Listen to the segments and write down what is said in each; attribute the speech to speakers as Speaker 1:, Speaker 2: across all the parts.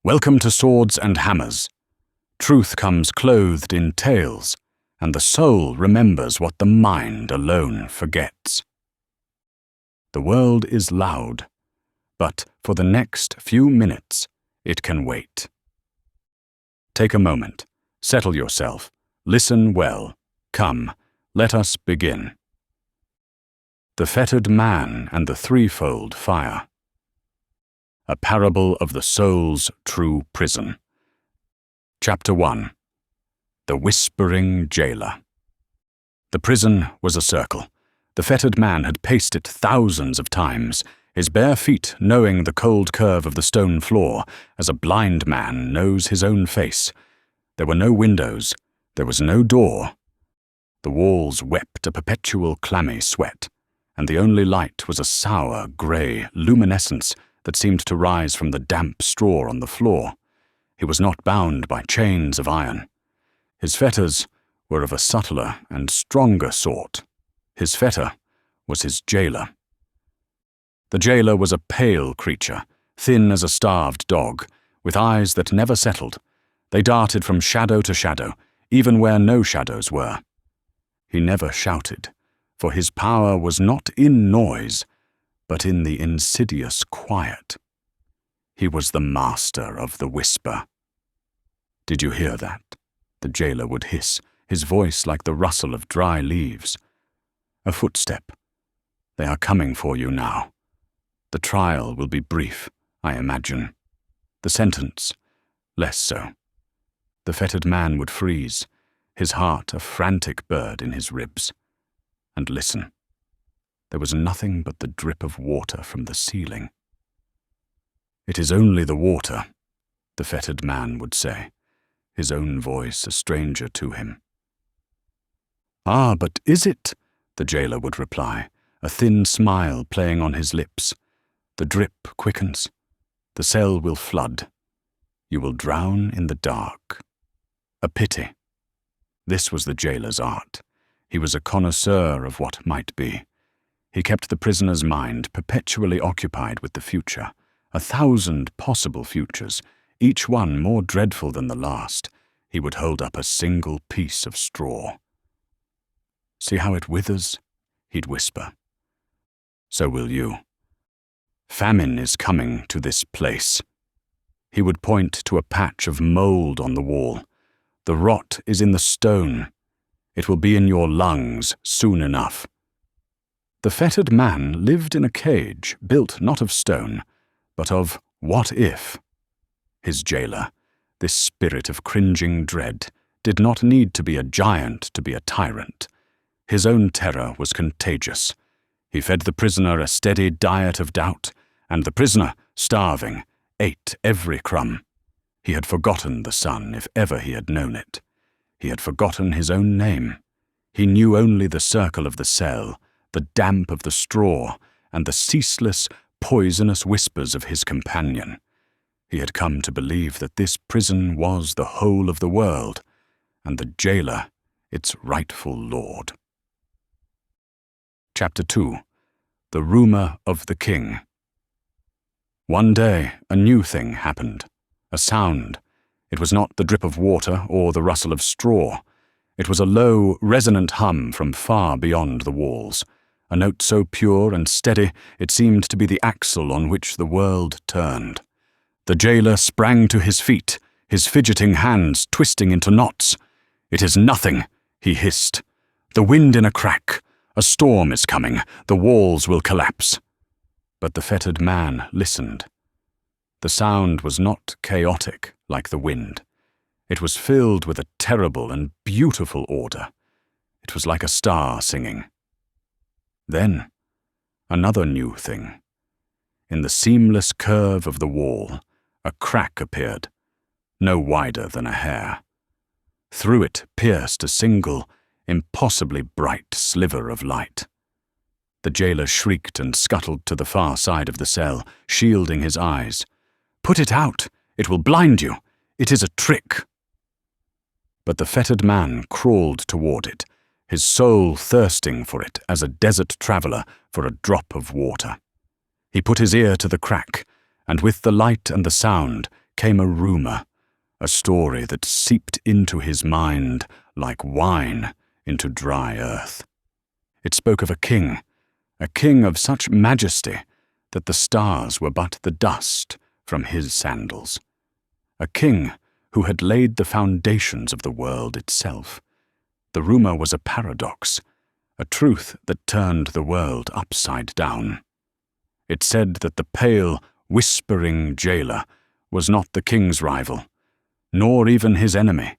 Speaker 1: Welcome to Swords and Hammers. Truth comes clothed in tales, and the soul remembers what the mind alone forgets. The world is loud, but for the next few minutes it can wait. Take a moment, settle yourself, listen well. Come, let us begin. The Fettered Man and the Threefold Fire. A Parable of the Soul's True Prison. Chapter 1. The Whispering Jailer. The prison was a circle. The fettered man had paced it thousands of times, his bare feet knowing the cold curve of the stone floor, as a blind man knows his own face. There were no windows. There was no door. The walls wept a perpetual clammy sweat, and the only light was a sour, grey luminescence that seemed to rise from the damp straw on the floor. He was not bound by chains of iron. His fetters were of a subtler and stronger sort. His fetter was his jailer. The jailer was a pale creature, thin as a starved dog, with eyes that never settled. They darted from shadow to shadow, even where no shadows were. He never shouted, for his power was not in noise, but in the insidious quiet. He was the master of the whisper. "Did you hear that?" the jailer would hiss, his voice like the rustle of dry leaves. A footstep. They are coming for you now. The trial will be brief, I imagine. The sentence, less so. The fettered man would freeze, his heart a frantic bird in his ribs. And listen. There was nothing but the drip of water from the ceiling. "It is only the water," the fettered man would say, his own voice a stranger to him. "Ah, but is it?" the jailer would reply, a thin smile playing on his lips. "The drip quickens. The cell will flood. You will drown in the dark." A pity. This was the jailer's art. He was a connoisseur of what might be. He kept the prisoner's mind perpetually occupied with the future, 1,000 possible futures, each one more dreadful than the last. He would hold up a single piece of straw. "See how it withers?" he'd whisper. "So will you. Famine is coming to this place." He would point to a patch of mold on the wall. "The rot is in the stone. It will be in your lungs soon enough." The fettered man lived in a cage built not of stone, but of what if. His jailer, this spirit of cringing dread, did not need to be a giant to be a tyrant. His own terror was contagious. He fed the prisoner a steady diet of doubt, and the prisoner, starving, ate every crumb. He had forgotten the sun, if ever he had known it. He had forgotten his own name. He knew only the circle of the cell, the damp of the straw, and the ceaseless, poisonous whispers of his companion. He had come to believe that this prison was the whole of the world, and the jailer its rightful lord. Chapter 2. The Rumour of the King. One day a new thing happened, a sound. It was not the drip of water or the rustle of straw. It was a low, resonant hum from far beyond the walls, a note so pure and steady it seemed to be the axle on which the world turned. The jailer sprang to his feet, his fidgeting hands twisting into knots. "It is nothing," he hissed. "The wind in a crack. A storm is coming. The walls will collapse." But the fettered man listened. The sound was not chaotic like the wind. It was filled with a terrible and beautiful order. It was like a star singing. Then, another new thing. In the seamless curve of the wall, a crack appeared, no wider than a hair. Through it pierced a single, impossibly bright sliver of light. The jailer shrieked and scuttled to the far side of the cell, shielding his eyes. "Put it out! It will blind you! It is a trick!" But the fettered man crawled toward it, his soul thirsting for it as a desert traveler for a drop of water. He put his ear to the crack, and with the light and the sound came a rumor, a story that seeped into his mind like wine into dry earth. It spoke of a king of such majesty that the stars were but the dust from his sandals. A king who had laid the foundations of the world itself. The rumor was a paradox, a truth that turned the world upside down. It said that the pale, whispering jailer was not the king's rival, nor even his enemy.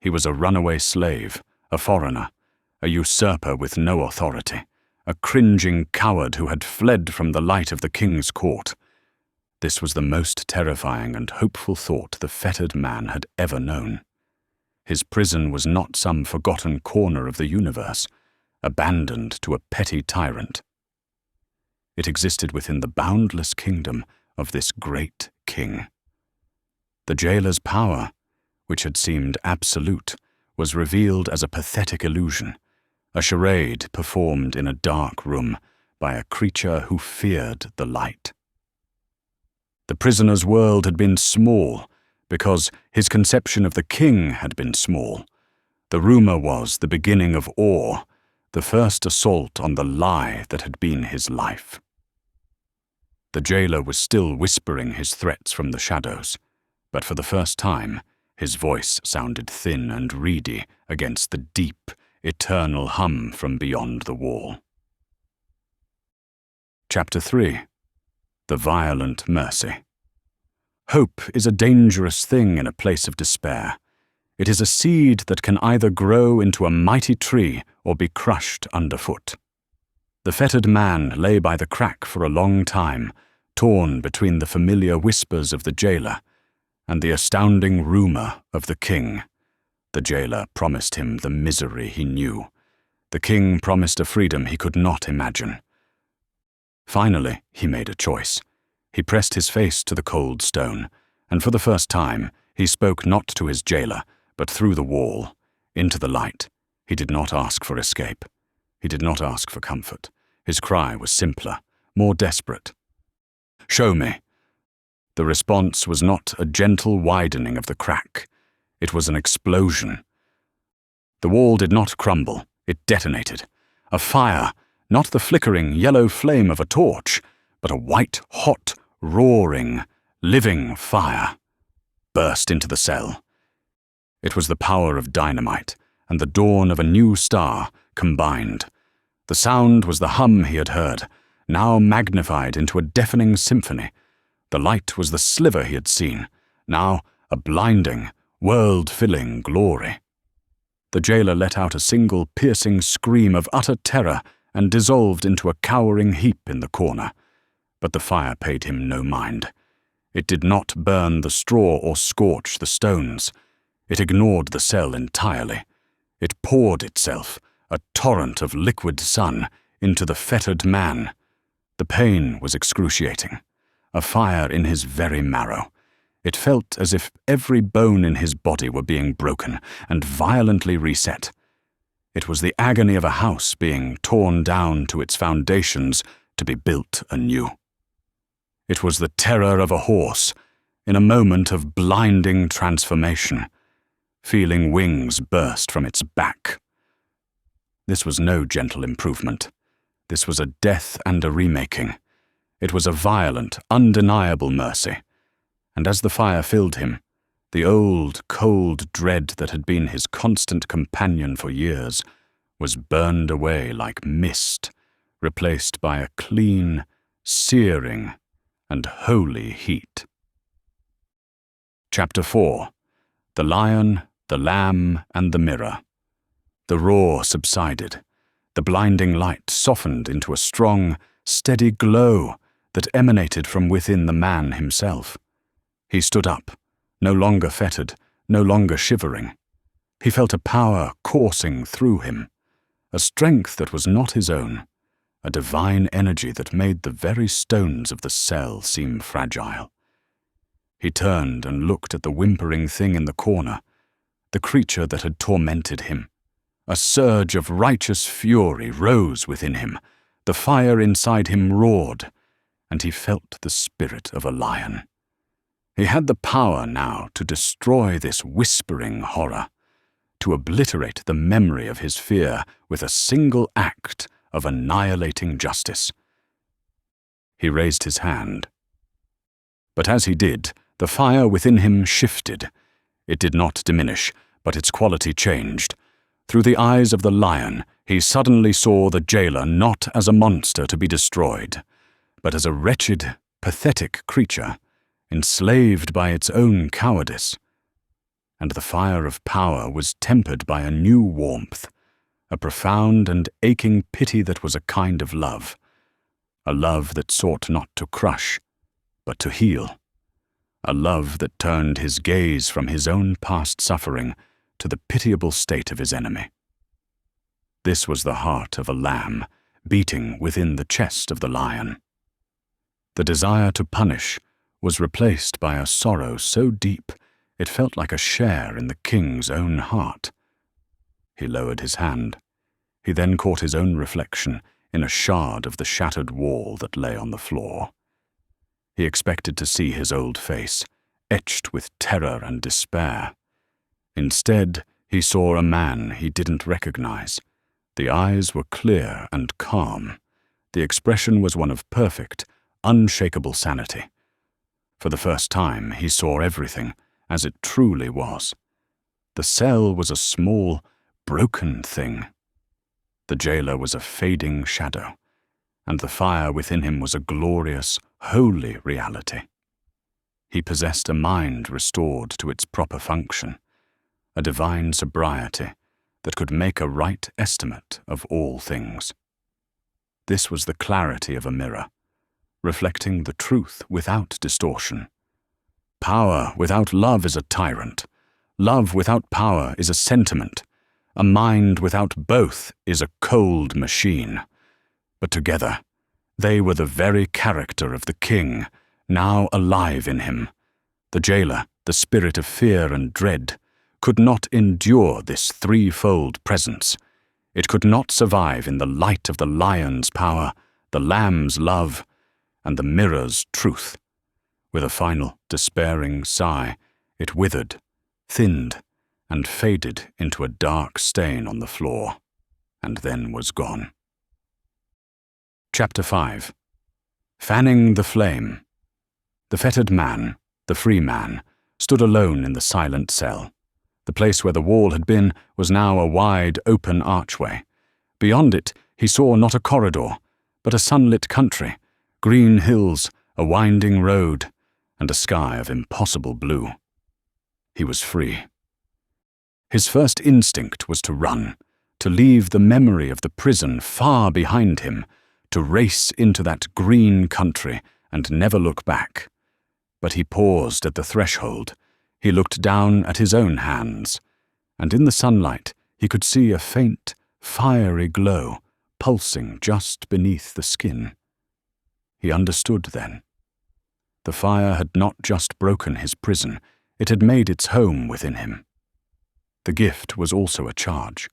Speaker 1: He was a runaway slave, a foreigner, a usurper with no authority, a cringing coward who had fled from the light of the king's court. This was the most terrifying and hopeful thought the fettered man had ever known. His prison was not some forgotten corner of the universe, abandoned to a petty tyrant. It existed within the boundless kingdom of this great king. The jailer's power, which had seemed absolute, was revealed as a pathetic illusion, a charade performed in a dark room by a creature who feared the light. The prisoner's world had been small because his conception of the king had been small. The rumor was the beginning of awe, the first assault on the lie that had been his life. The jailer was still whispering his threats from the shadows, but for the first time, his voice sounded thin and reedy against the deep, eternal hum from beyond the wall. Chapter 3. The Violent Mercy. Hope is a dangerous thing in a place of despair. It is a seed that can either grow into a mighty tree or be crushed underfoot. The fettered man lay by the crack for a long time, torn between the familiar whispers of the jailer and the astounding rumor of the king. The jailer promised him the misery he knew. The king promised a freedom he could not imagine. Finally, he made a choice. He pressed his face to the cold stone, and for the first time, he spoke not to his jailer, but through the wall, into the light. He did not ask for escape. He did not ask for comfort. His cry was simpler, more desperate. "Show me." The response was not a gentle widening of the crack. It was an explosion. The wall did not crumble. It detonated. A fire, not the flickering yellow flame of a torch, but a white-hot, roaring, living fire, burst into the cell. It was the power of dynamite and the dawn of a new star combined. The sound was the hum he had heard, now magnified into a deafening symphony. The light was the sliver he had seen, now a blinding, world-filling glory. The jailer let out a single piercing scream of utter terror and dissolved into a cowering heap in the corner. But the fire paid him no mind. It did not burn the straw or scorch the stones. It ignored the cell entirely. It poured itself, a torrent of liquid sun, into the fettered man. The pain was excruciating, a fire in his very marrow. It felt as if every bone in his body were being broken and violently reset. It was the agony of a house being torn down to its foundations to be built anew. It was the terror of a horse, in a moment of blinding transformation, feeling wings burst from its back. This was no gentle improvement. This was a death and a remaking. It was a violent, undeniable mercy. And as the fire filled him, the old, cold dread that had been his constant companion for years was burned away like mist, replaced by a clean, searing, and holy heat. Chapter 4. The Lion, the Lamb, and the Mirror. The roar subsided. The blinding light softened into a strong, steady glow that emanated from within the man himself. He stood up, no longer fettered, no longer shivering. He felt a power coursing through him, a strength that was not his own, a divine energy that made the very stones of the cell seem fragile. He turned and looked at the whimpering thing in the corner, the creature that had tormented him. A surge of righteous fury rose within him. The fire inside him roared, and he felt the spirit of a lion. He had the power now to destroy this whispering horror, to obliterate the memory of his fear with a single act of annihilating justice. He raised his hand. But as he did, the fire within him shifted. It did not diminish, but its quality changed. Through the eyes of the lion, he suddenly saw the jailer not as a monster to be destroyed, but as a wretched, pathetic creature, enslaved by its own cowardice. And the fire of power was tempered by a new warmth, a profound and aching pity that was a kind of love, a love that sought not to crush, but to heal, a love that turned his gaze from his own past suffering to the pitiable state of his enemy. This was the heart of a lamb beating within the chest of the lion. The desire to punish was replaced by a sorrow so deep it felt like a share in the king's own heart. He lowered his hand. He then caught his own reflection in a shard of the shattered wall that lay on the floor. He expected to see his old face, etched with terror and despair. Instead, he saw a man he didn't recognize. The eyes were clear and calm. The expression was one of perfect, unshakable sanity. For the first time, he saw everything as it truly was. The cell was a small, broken thing. The jailer was a fading shadow, and the fire within him was a glorious, holy reality. He possessed a mind restored to its proper function, a divine sobriety that could make a right estimate of all things. This was the clarity of a mirror, reflecting the truth without distortion. Power without love is a tyrant. Love without power is a sentiment. A mind without both is a cold machine. But together, they were the very character of the king, now alive in him. The jailer, the spirit of fear and dread, could not endure this threefold presence. It could not survive in the light of the lion's power, the lamb's love, and the mirror's truth. With a final, despairing sigh, it withered, thinned, and faded into a dark stain on the floor, and then was gone. Chapter 5. Fanning the Flame. The fettered man, the free man, stood alone in the silent cell. The place where the wall had been was now a wide, open archway. Beyond it, he saw not a corridor, but a sunlit country, green hills, a winding road, and a sky of impossible blue. He was free. His first instinct was to run, to leave the memory of the prison far behind him, to race into that green country and never look back. But he paused at the threshold. He looked down at his own hands, and in the sunlight he could see a faint, fiery glow pulsing just beneath the skin. He understood then. The fire had not just broken his prison, it had made its home within him. The gift was also a charge.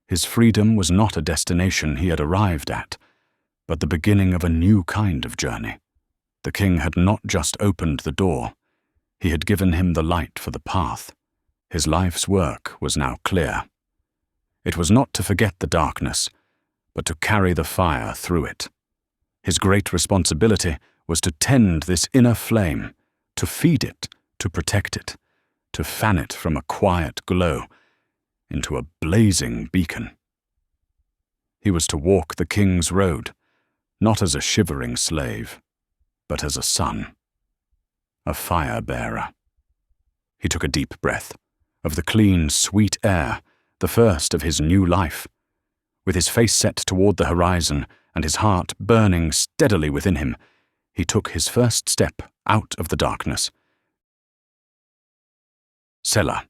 Speaker 1: His freedom was not a destination he had arrived at, but the beginning of a new kind of journey. The king had not just opened the door, he had given him the light for the path. His life's work was now clear. It was not to forget the darkness, but to carry the fire through it. His great responsibility was to tend this inner flame, to feed it, to protect it, to fan it from a quiet glow into a blazing beacon. He was to walk the king's road, not as a shivering slave, but as a son, a fire-bearer. He took a deep breath of the clean, sweet air, the first of his new life. With his face set toward the horizon and his heart burning steadily within him, he took his first step out of the darkness. Selah.